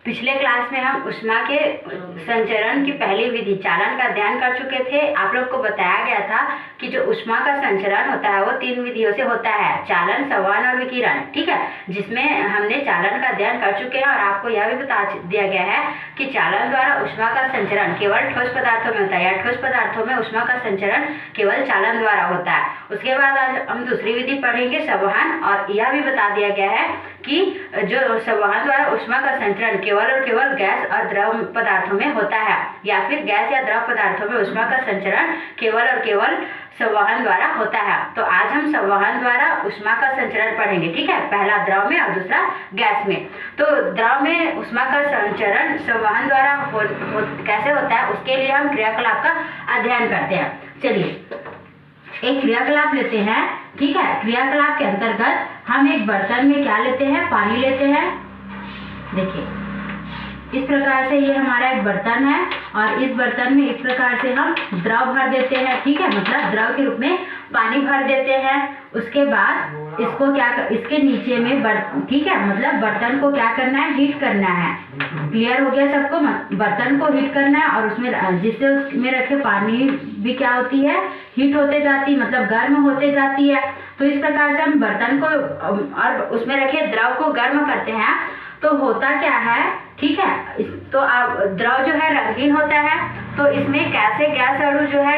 पिछले क्लास में हम ऊष्मा के संचरण की पहली विधि चालन का अध्ययन कर चुके थे। आप लोग को बताया गया था कि जो ऊष्मा का संचरण होता है वो 3 विधियों से होता है, चालन, संवहन और विकिरण। ठीक है, जिसमें हमने चालन का अध्ययन कर चुके हैं और आपको यह भी बता दिया गया है कि चालन द्वारा ऊष्मा का संचरण केवल ठोस पदार्थों में होता है, या ठोस पदार्थों में ऊष्मा का संचरण केवल चालन द्वारा होता है। उसके बाद आज हम दूसरी विधि पढ़ेंगे, संवहन, और यह भी बता दिया गया है कि जो संवहन द्वारा ऊष्मा का संचरण केवल और केवल गैस और द्रव पदार्थों में होता है, या फिर गैस या द्रव पदार्थों में ऊष्मा का संचरण केवल और केवल संवहन द्वारा होता है। तो आज हम संवहन द्वारा ऊष्मा का संचरण पढ़ेंगे। ठीक है, पहला द्रव में और दूसरा गैस में। तो द्रव में ऊष्मा का संचरण संवहन द्वारा कैसे होता है, उसके लिए हम क्रियाकलाप का अध्ययन करते हैं। चलिए एक क्रियाकलाप लेते हैं। ठीक है, क्रियाकलाप के अंतर्गत हम एक बर्तन में क्या लेते हैं, पानी लेते हैं। देखिए इस प्रकार से ये हमारा एक बर्तन है और इस बर्तन में इस प्रकार से हम द्रव भर देते हैं। ठीक है, मतलब द्रव के रूप में पानी भर देते हैं। उसके बाद इसको इसके नीचे में ठीक है, मतलब बर्तन को क्या करना है, हीट करना है। क्लियर हो गया सबको? बर्तन को हीट करना है और उसमें जिससे उसमें रखे पानी भी क्या होती है, हीट होते जाती, मतलब गर्म होते जाती है। तो इस प्रकार से हम बर्तन को और उसमें रखे द्रव को गर्म करते हैं। तो होता क्या है, ठीक है, तो द्रव जो है रंगीन होता है। तो इसमें कैसे गैस अणु जो है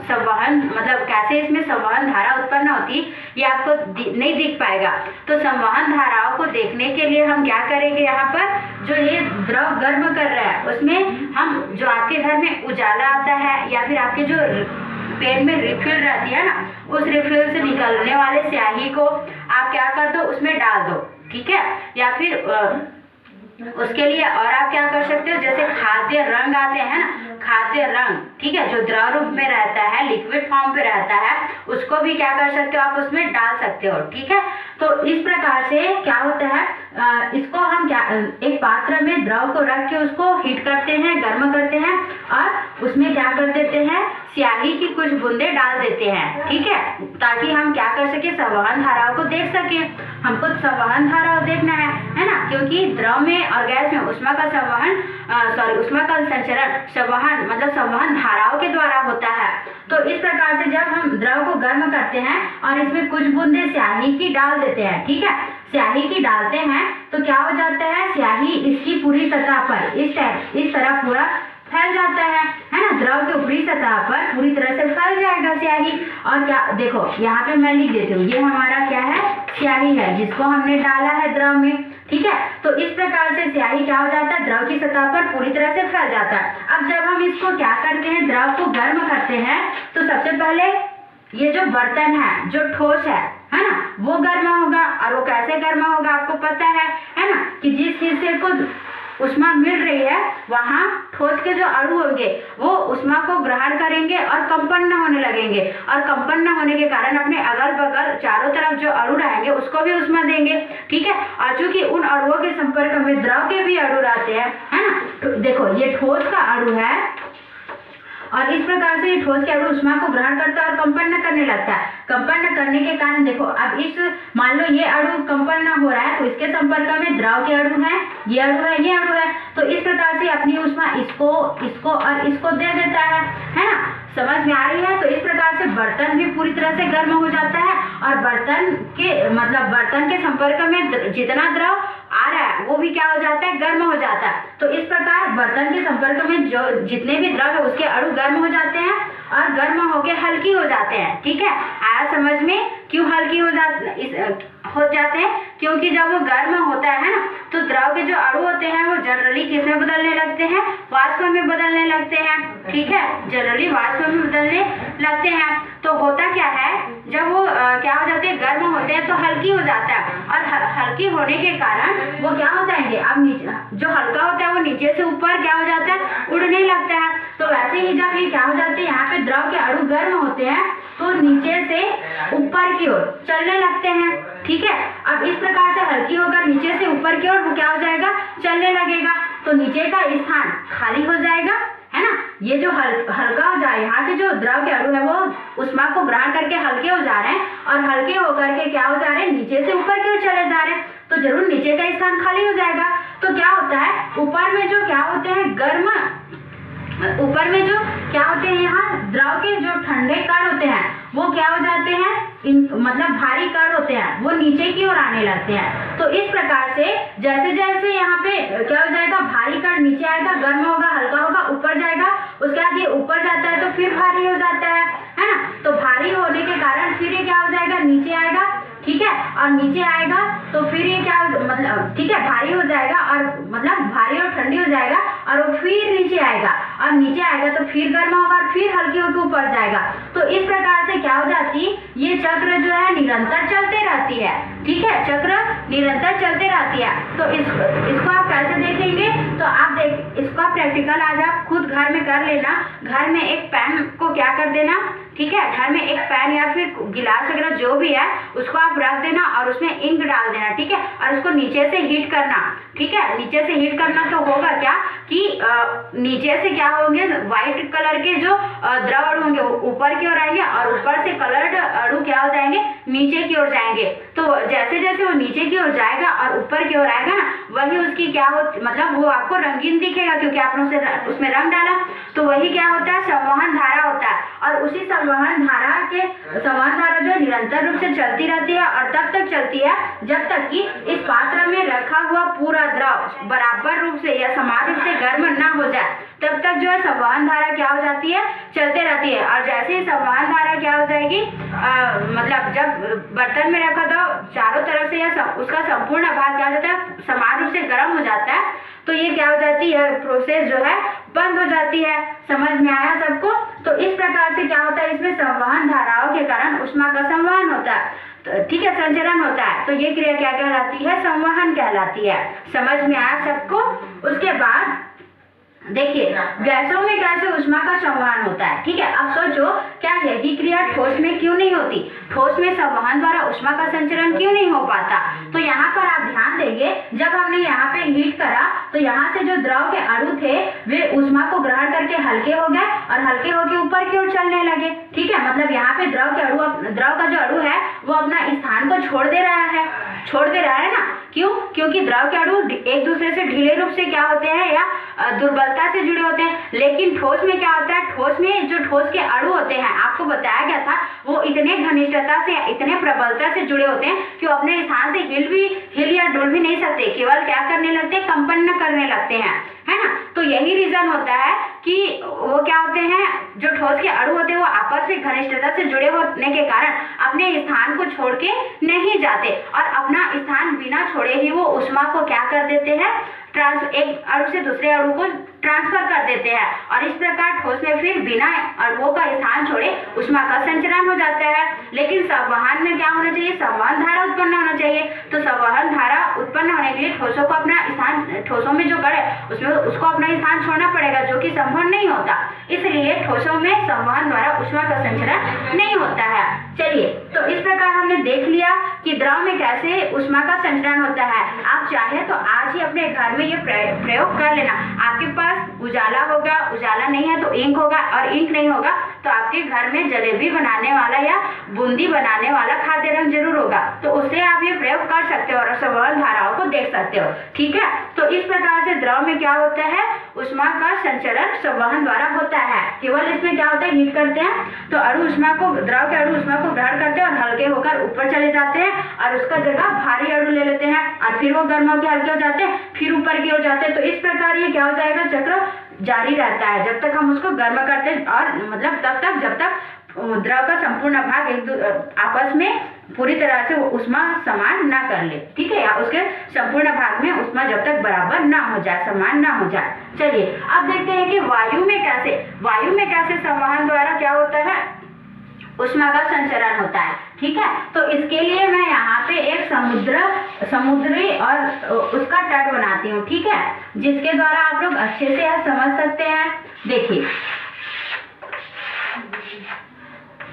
संवहन, मतलब कैसे इसमें संवहन धारा उत्पन्न होती, ये आपको नहीं दिख पाएगा। तो संवहन धाराओं को देखने के लिए हम क्या करेंगे, यहाँ पर जो ये द्रव गर्म कर रहा है उसमें हम जो आपके घर में उजाला आता है या फिर आपके जो पेन में रिफिल रहती है ना, उस रिफिल से निकलने वाले स्याही को आप क्या कर दो, उसमें डाल दो। ठीक है, या फिर उसके लिए और आप क्या कर सकते हो, जैसे खाद्य रंग आते हैं ना, खाद्य रंग, ठीक है, जो द्रव रूप में रहता है, लिक्विड फॉर्म पे रहता है, उसको भी क्या कर सकते हो, आप उसमें डाल सकते हो। ठीक है, तो इस प्रकार से क्या होता है, इसको हम क्या एक पात्र में द्रव को रख के उसको हीट करते हैं, गर्म करते हैं और उसमें क्या कर देते हैं, स्याही की कुछ बूंदे डाल देते हैं। ठीक है, ताकि हम क्या कर सके, संवहन धाराओं को देख सके। हमको संवहन धाराओं देखना है ना, क्योंकि द्रव में और गैस में ऊष्मा का संवहन ऊष्मा का संचरण संवहन मतलब संवहन धाराओं के द्वारा होता है। तो इस प्रकार से जब हम द्रव को गर्म करते हैं और इसमें कुछ बूंदे स्याही की डाल देते हैं, ठीक है, स्याही की डालते हैं तो क्या हो जाता है, स्याही इसकी पूरी सतह पर इस तरह पूरा फैल जाता है ना, द्रव के ऊपरी सतह पर पूरी तरह से फैल जाएगा स्याही। और क्या देखो यहाँ पे मैं लिख देती हूँ, ये हमारा क्या है, स्याही है जिसको हमने डाला है द्रव में। ठीक है, तो इस प्रकार से स्याही क्या हो जाता है, द्रव की सतह पर पूरी तरह से फैल जाता है। अब जब हम इसको क्या करते हैं, द्रव को गर्म करते हैं, तो सबसे पहले ये जो बर्तन है, जो ठोस है ना, वो गर्म होगा। और वो कैसे गर्म होगा आपको पता है ना, कि जिस हिस्से को ऊष्मा मिल रही है वहाँ ठोस के जो अणु होंगे वो ऊष्मा को ग्रहण करेंगे और कंपन न होने लगेंगे, और कंपन न होने के कारण अपने अगल बगल चारों तरफ जो अणु रहेंगे उसको भी ऊष्मा देंगे। ठीक है, और चूंकि उन अणुओं के संपर्क में द्रव के भी अणु रहते हैं, है ना, तो देखो ये ठोस का अणु है और इस प्रकार से ठोस के अणु ऊष्मा को ग्रहण करता है और कंपन न करने लगता है। कंपन न करने के कारण देखो, अब इस मान लो ये अणु कंपन न हो रहा है तो इसके संपर्क में द्रव के अणु है, ये अणु है, ये अणु है, तो इस प्रकार से अपनी ऊष्मा इसको और इसको दे देता है ना। समझ में आ रही है? तो इस प्रकार से बर्तन भी पूरी तरह से गर्म हो जाता है और बर्तन के संपर्क में जितना द्रव आ रहा है वो भी क्या हो जाता है, गर्म हो जाता है। तो इस प्रकार बर्तन के संपर्क में जो जितने भी द्रव है उसके अणु गर्म हो जाते हैं और गर्म होके हल्की हो जाते हैं। ठीक है, आया समझ में? क्यों हल्की हो जाते हैं, क्योंकि जब वो गर्म होता है ना, तो द्रव के जो अणु होते हैं वो जनरली किसमें बदलने लगते हैं, वाष्प में बदलने लगते हैं। ठीक है, जनरली वाष्प में बदलने लगते हैं। तो होता क्या है, जब वो क्या हो जाते हैं, गर्म होते हैं तो हल्की हो जाता है, और हल्की होने के कारण वो क्या हो जाएंगे, अब नीचे जो हल्का होता है वो नीचे से ऊपर क्या हो जाता है, उड़ने लगता है। तो वैसे ही जब ये क्या हो जाते हैं, यहाँ पे द्रव के अणु गर्म होते हैं तो नीचे से ऊपर की ओर चलने लगते हैं। ठीक है, अब इस प्रकार से हल्की होकर नीचे से ऊपर की ओर वो क्या हो जाएगा, चलने लगेगा। तो नीचे का स्थान खाली हो जाएगा, है ना, ये जो हल्का हो जाए, यहाँ के जो द्रव के अणु है वो ऊष्मा को ग्रहण करके हल्के हो जा रहे हैं और हल्के होकर के क्या हो जा रहे हैं, नीचे से ऊपर की ओर चले जा रहे हैं, तो जरूर नीचे का स्थान खाली हो जाएगा। तो क्या होता है, ऊपर में जो क्या होते हैं गर्म, ऊपर में जो क्या होते हैं यहाँ द्रव के जो ठंडे कण होते हैं वो क्या हो जाते हैं, मतलब भारी कण होते हैं, वो नीचे की ओर आने लगते हैं। तो इस प्रकार से जैसे जैसे यहाँ पे क्या हो जाएगा, भारी कण नीचे आएगा, गर्म होगा, हल्का होगा, ऊपर जाएगा, उसके बाद ये ऊपर जाता है तो फिर भारी हो जाता है ना। तो भारी होने के कारण फिर ये क्या हो जाएगा, नीचे आएगा, ठीक है, और नीचे आएगा तो फिर ये क्या मतलब ठीक है भारी हो जाएगा, और मतलब भारी और ठंडी हो जाएगा, और वो फिर नीचे आएगा, और नीचे आएगा तो फिर गर्म होगा, और फिर हल्की होकर ऊपर जाएगा। तो इस प्रकार से क्या हो जाती, ये चक्र जो है निरंतर चलते रहती है, ठीक है, चक्र निरंतर चलते रहती है। तो इसको आप कैसे देखेंगे, तो आप इसको प्रैक्टिकल आज आप खुद घर में कर लेना। घर में एक पैन को क्या कर देना, ठीक है, घर में एक पैन या फिर गिलास वगैरह जो भी है उसको आप रख देना और उसमें इंक डाल देना, ठीक है, और उसको नीचे से हीट करना, ठीक है, नीचे से हीट करना। तो होगा क्या कि नीचे से क्या होंगे, व्हाइट कलर के जो द्रव अणु होंगे ऊपर की ओर आएंगे, और ऊपर से कलर्ड अणु क्या हो जाएंगे, नीचे की ओर जाएंगे। तो जैसे जैसे वो नीचे की ओर जाएगा और ऊपर की ओर आएगा ना, वही उसकी क्या हो, मतलब वो आपको रंगीन दिखेगा क्योंकि आपने उसमें रंग डाला। तो वही क्या होता है, संवहन धारा होता है। और उसी संवहन धारा जो निरंतर रूप से चलती रहती है, और तब तक चलती है जब तक कि इस पात्र में रखा हुआ पूरा द्रव बराबर रूप से या समान रूप से गर्म ना हो जाए, तब तक जो है संवहन धारा क्या हो जाती है, चलते रहती है। और जैसे ही संवहन धारा क्या हो जाएगी, मतलब जब बर्तन में रखा तो चारों तरफ से या उसका संपूर्ण भाग क्या हो जाता है, समान रूप से गर्म हो जाता है, तो ये क्या हो जाती है, प्रोसेस जो है बंद हो जाती है। समझ में आया सबको। तो इस प्रकार से क्या होता है, इसमें संवहन धाराओं के कारण ऊष्मा का संवहन होता है, तो ठीक है, संचरण होता है। तो ये क्रिया क्या कहलाती है, संवहन कहलाती है। समझ में आया सबको। उसके बाद देखिए गैसों में कैसे ऊष्मा का संवहन होता है, ठीक है। अब सोचो क्या यही क्रिया ठोस में क्यों नहीं होती, ठोस में संवहन द्वारा ऊष्मा का संचरण क्यों नहीं हो पाता। तो यहाँ पर आप ध्यान देंगे, जब हमने यहाँ पे हीट करा तो यहाँ से जो द्रव के अणु थे वे ऊष्मा को ग्रहण करके हल्के हो गए, और हल्के होकर ऊपर की ओर चलने लगे, ठीक है। मतलब यहाँ पे द्रव का जो अणु है वो अपना स्थान को छोड़ दे रहा है ना। क्यों, क्योंकि द्रव के अणु एक दूसरे से ढीले रूप से क्या होते हैं या दुर्बलता से जुड़े होते हैं। लेकिन ठोस में क्या होता है, ठोस में जो ठोस के अणु होते हैं, आपको बताया गया था, वो इतने घनिष्ठता से इतने प्रबलता से जुड़े होते हैं कि वो अपने स्थान से हिल या डुल भी नहीं सकते, केवल क्या करने लगते हैं, कंपन करने लगते हैं, है ना। तो यही रीजन होता है कि वो क्या होते हैं, जो ठोस के अणु होते हैं वो आपस में घनिष्ठता से जुड़े होने के कारण अपने स्थान को छोड़ के नहीं जाते, और अपना स्थान बिना छोड़े ही वो ऊष्मा को क्या कर देते हैं, एक अणु से दूसरे अणु को ट्रांसफर कर देते हैं। और इस प्रकार ठोस में फिर बिना अणुओं का स्थान छोड़े ऊष्मा का संचरण हो जाता है। लेकिन संवहन में क्या होना चाहिए, संवहन धारा उत्पन्न होना चाहिए। तो संवहन धारा उत्पन्न होने के लिए ठोसों को अपना स्थान, ठोसों में जो कण है उसमें उसको अपना स्थान छोड़ना पड़ेगा, जो कि संभव नहीं होता। इसलिए ठोसों में संवहन द्वारा ऊष्मा का संचरण नहीं होता है। चलिए, तो इस प्रकार हमने देख लिया कि द्रव में कैसे ऊष्मा का संचरण होता है। आप चाहे तो आज ही अपने घर में ये प्रयोग कर लेना। आपके पास उजाला होगा, उजाला नहीं है तो इंक होगा, और इंक नहीं होगा तो आपके घर में जलेबी बनाने वाला या बूंदी बनाने वाला खाद्य रंग जरूर होगा। तो उससे आप ये प्रयोग कर सकते हो और संवहन धाराओं को देख सकते हो, ठीक है। तो इस प्रकार से द्रव में क्या होता है, ऊष्मा का संचरण संवहन द्वारा होता है। केवल इसमें क्या होता है, हीट करते हैं तो अणु ऊष्मा को, द्रव के अणु ऊष्मा को ग्रहण करते हैं और हल्के होकर ऊपर चले जाते हैं, और उसका जगह भारी अणु ले लेते हैं, और फिर वो गर्म होकर हल्के हो जाते हैं, फिर ऊपर की ओर जाते हैं। तो इस प्रकार ये क्या हो जाएगा, चक्र जारी रहता है जब तक हम उसको गर्म करते हैं, और मतलब तब तक जब तक द्रव का संपूर्ण भाग आपस में पूरी तरह से ऊष्मा समान ना कर ले, ठीक है, या उसके संपूर्ण भाग में ऊष्मा जब तक बराबर ना हो जाए, समान ना हो जाए। चलिए अब देखते हैं कि वायु में कैसे संवहन द्वारा क्या होता है, ऊष्मा का संचरण होता है, ठीक है। तो इसके लिए मैं यहाँ पे एक समुद्री और उसका तट बनाती हूँ, ठीक है, जिसके द्वारा आप लोग अच्छे से यह समझ सकते हैं। देखिए,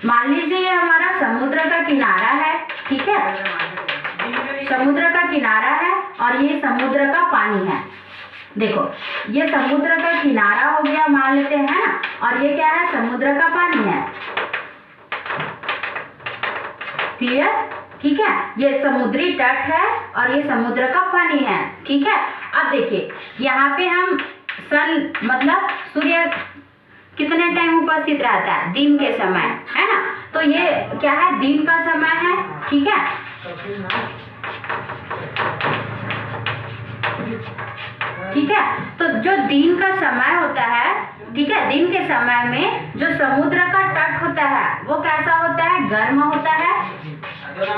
मान लीजिए ये हमारा समुद्र का किनारा है, ठीक है, समुद्र का किनारा है और ये समुद्र का पानी है। देखो ये समुद्र का किनारा हो गया मान लेते हैं ना, और ये क्या है, समुद्र का पानी है। क्लियर, ठीक है, ये समुद्री तट है और ये समुद्र का पानी है, ठीक है। अब देखिए यहाँ पे हम सन मतलब सूर्य कितने टाइम उपस्थित रहता है, दिन के समय, है ना। तो ये क्या है, दिन का समय है, ठीक है। ठीक है, तो जो दिन का समय होता है, ठीक है, दिन के समय में जो समुद्र का तट होता है वो कैसा होता है, गर्म होता है,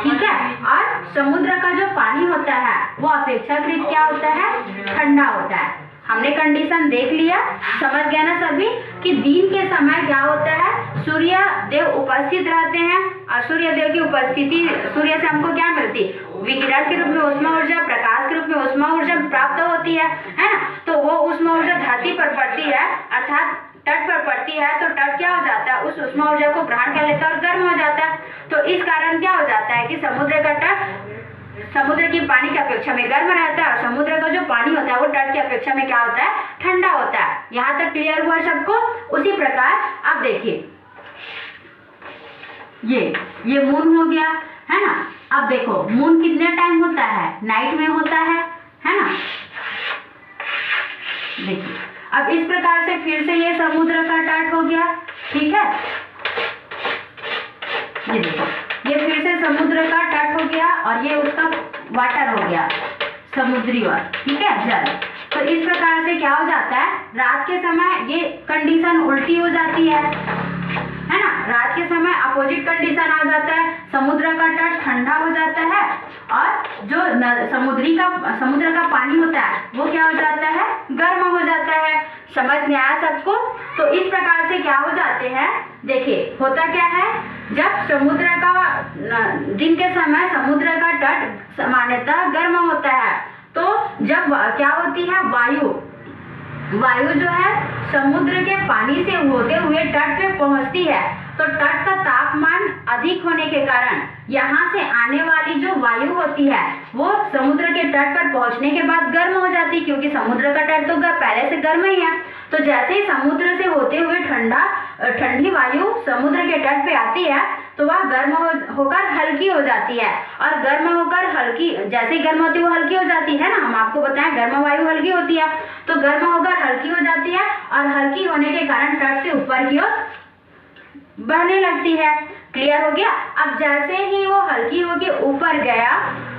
ठीक है। और समुद्र का जो पानी होता है वो अपेक्षाकृत क्या होता है, ठंडा होता है। हमने कंडीशन देख लिया, समझ गया ना सभी, कि दिन के समय क्या होता है, सूर्य देव उपस्थित रहते हैं और सूर्य देव की उपस्थिति, सूर्य से हमको क्या मिलती, विकिरण के रूप में ऊष्मा ऊर्जा, प्रकाश के रूप में ऊष्मा ऊर्जा प्राप्त होती है ना। तो वो ऊष्मा ऊर्जा धरती पर पड़ती है, अर्थात तट पर पड़ती है, तो तट क्या हो जाता है, उस ऊष्मा ऊर्जा को ग्रहण कर लेता है और गर्म हो जाता है। तो इस कारण क्या हो जाता है कि समुद्र का तट समुद्र की पानी की अपेक्षा में गर्म रहता है और समुद्र का जो पानी होता है वो तट की अपेक्षा में क्या होता है, ठंडा होता है। यहाँ तक क्लियर हुआ सबको। उसी प्रकार अब देखिए ये मून हो गया, है ना। अब देखो मून कितने टाइम होता है, नाइट में होता है ना। देखिए अब इस प्रकार से फिर से ये समुद्र का तट हो गया, ठीक है। ये देखो ये फिर से समुद्र का तट हो गया और ये उसका वाटर हो गया, समुद्री वाटर, ठीक है, जल। तो इस प्रकार से क्या हो जाता है, रात के समय ये कंडीशन उल्टी हो जाती है ना। रात के समय अपोजिट कंडीशन आ जाता है, समुद्र का तट ठंडा हो जाता है और जो समुद्र का पानी होता है वो क्या हो जाता है, गर्म हो जाता है। समझ में आया सबको। तो इस प्रकार से क्या हो जाते हैं, देखिए होता क्या है, जब समुद्र का दिन के समय समुद्र का तट सामान्यतः गर्म होता है, तो जब क्या होती है, वायु जो है समुद्र के पानी से होते हुए तट पे पहुंचती है, तो तट का तापमान अधिक होने के कारण यहाँ से आने वाली जो वायु होती है वो समुद्र के तट पर पहुंचने के बाद गर्म हो जाती है, क्योंकि समुद्र का तट तो पहले से गर्म ही है। तो जैसे ही समुद्र से होते हुए ठंडी वायु समुद्र के तट पे आती है तो वह गर्म होकर हल्की हो जाती है, और गर्म होकर हल्की, जैसे ही गर्म होती है वो हल्की हो जाती है ना। हम आपको बताएं गर्म वायु हल्की होती है, तो गर्म होकर हल्की हो जाती है और हल्की होने के कारण तट से ऊपर की ओर बहने लगती है। क्लियर हो गया। अब जैसे ही वो हल्की होके ऊपर गया,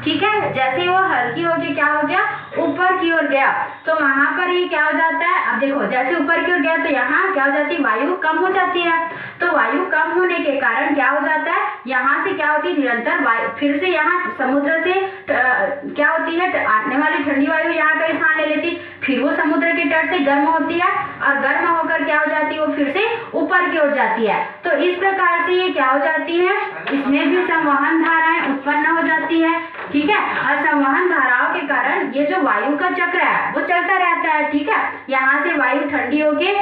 ठीक है, जैसे ही वो हल्की होके क्या हो गया, ऊपर की ओर गया, तो वहां पर ही क्या हो जाता है, अब देखो जैसे ऊपर की ओर गया तो यहाँ क्या हो जाती है, वायु कम हो जाती है। तो वायु कम होने के कारण क्या हो जाता है, यहाँ से क्या होती है, निरंतर वायु फिर से यहाँ समुद्र से क्या होती है, आने वाली ठंडी वायु यहाँ का स्थान ले लेती, फिर वो समुद्र के तट से गर्म होती है और गर्म होकर क्या हो जाती है, वो फिर से ऊपर की ओर जाती है। तो इस प्रकार से ये क्या हो जाती है, इसमें भी संवहन धाराएं उत्पन्न हो जाती है, ठीक है। और संवहन धाराओं के कारण ये जो वायु का चक्र है वो चलता रहता है, ठीक है। यहाँ से वायु ठंडी होके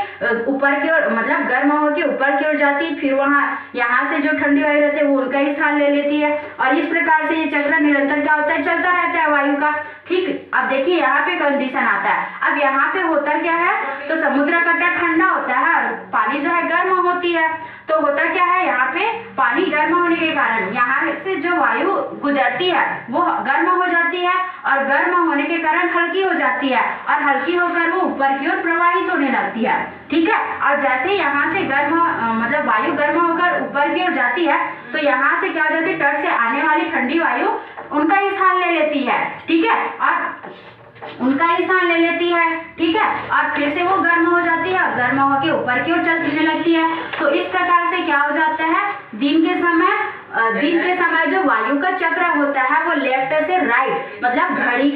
ऊपर की ओर, मतलब गर्म होके ऊपर की ओर जाती है, फिर वहाँ यहाँ से जो ठंडी वायु रहती है वो उनका ही स्थान ले लेती है, और इस प्रकार से ये चक्र निरंतर क्या होता है, चलता रहता है वायु का, ठीक। अब देखिए यहाँ पे कंडीशन आता है। अब यहाँ पे होता क्या है, तो समुद्र का तट ठंडा होता है और पानी जो है गर्म होती है। तो होता क्या है, यहाँ पे पानी गर्म होने के कारण यहाँ से जो वायु गुजरती है वो गर्म हो जाती है, और गर्म होने के कारण हल्की हो जाती है, और हल्की होकर वो ऊपर की ओर प्रवाहित होने लगती है, ठीक है। और जैसे यहाँ से मतलब वायु गर्म होकर ऊपर की ओर जाती है, तो यहाँ से क्या हो जाती है, तट से आने वाली ठंडी वायु उनका ही स्थान ले लेती है, ठीक है, और उनका ही स्थान ले लेती है, ठीक है, और फिर से वो गर्म हो जाती है और गर्म होकर ऊपर की ओर चलने लगती है। तो इस प्रकार से क्या हो जाता है, दिन के समय जो वायु का चक्र होता है वो लेफ्ट से राइट, मतलब घड़ी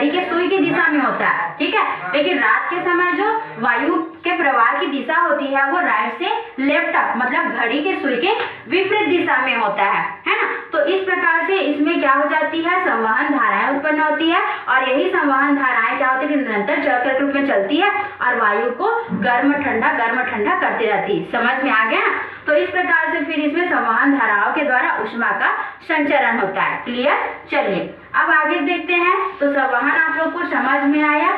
के सुई की दिशा में होता है, ठीक है। लेकिन रात के समय जो वायु के प्रवाह की दिशा होती है वो राइट से लेफ्ट, मतलब घड़ी के सुई के विपरीत दिशा में होता है ना। तो इस प्रकार से इसमें क्या हो जाती है, संवहन धाराएं उत्पन्न होती है, और यही संवहन धाराएं क्या होती है, निरंतर चक्र के रूप में चलती है और वायु को गर्म ठंडा करती रहती है। समझ में आ गया ना। तो इस प्रकार से फिर इसमें संवहन धाराओं के द्वारा ऊष्मा का संचरण होता है। क्लियर। चलिए अब आगे देखते हैं। तो संवहन आप लोग को समझ में आया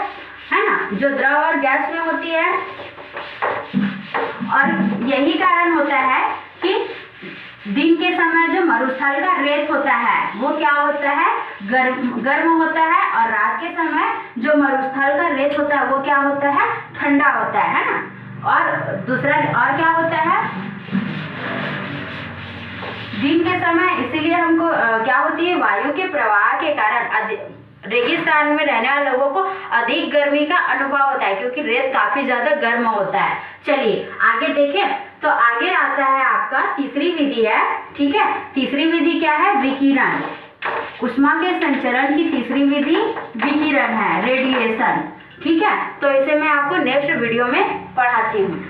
है ना, जो द्रव और गैस में होती है, और यही कारण होता है कि दिन के समय जो मरुस्थल का रेत होता है वो क्या होता है, गर्म होता है, और रात के समय जो मरुस्थल का रेत होता है वो क्या होता है, ठंडा होता है ना। और दूसरा और क्या होता है, दिन के समय इसीलिए हमको क्या होती है, वायु के प्रवाह के कारण रेगिस्तान में रहने वाले लोगों को अधिक गर्मी का अनुभव होता है, क्योंकि रेत काफी ज्यादा गर्म होता है। चलिए आगे देखें, तो आगे आता है आपका तीसरी विधि है, ठीक है। तीसरी विधि क्या है, विकिरण। उष्मा के संचरण की तीसरी विधि विकिरण है, रेडिएशन, ठीक है। तो इसे मैं आपको नेक्स्ट वीडियो में पढ़ाती हूँ।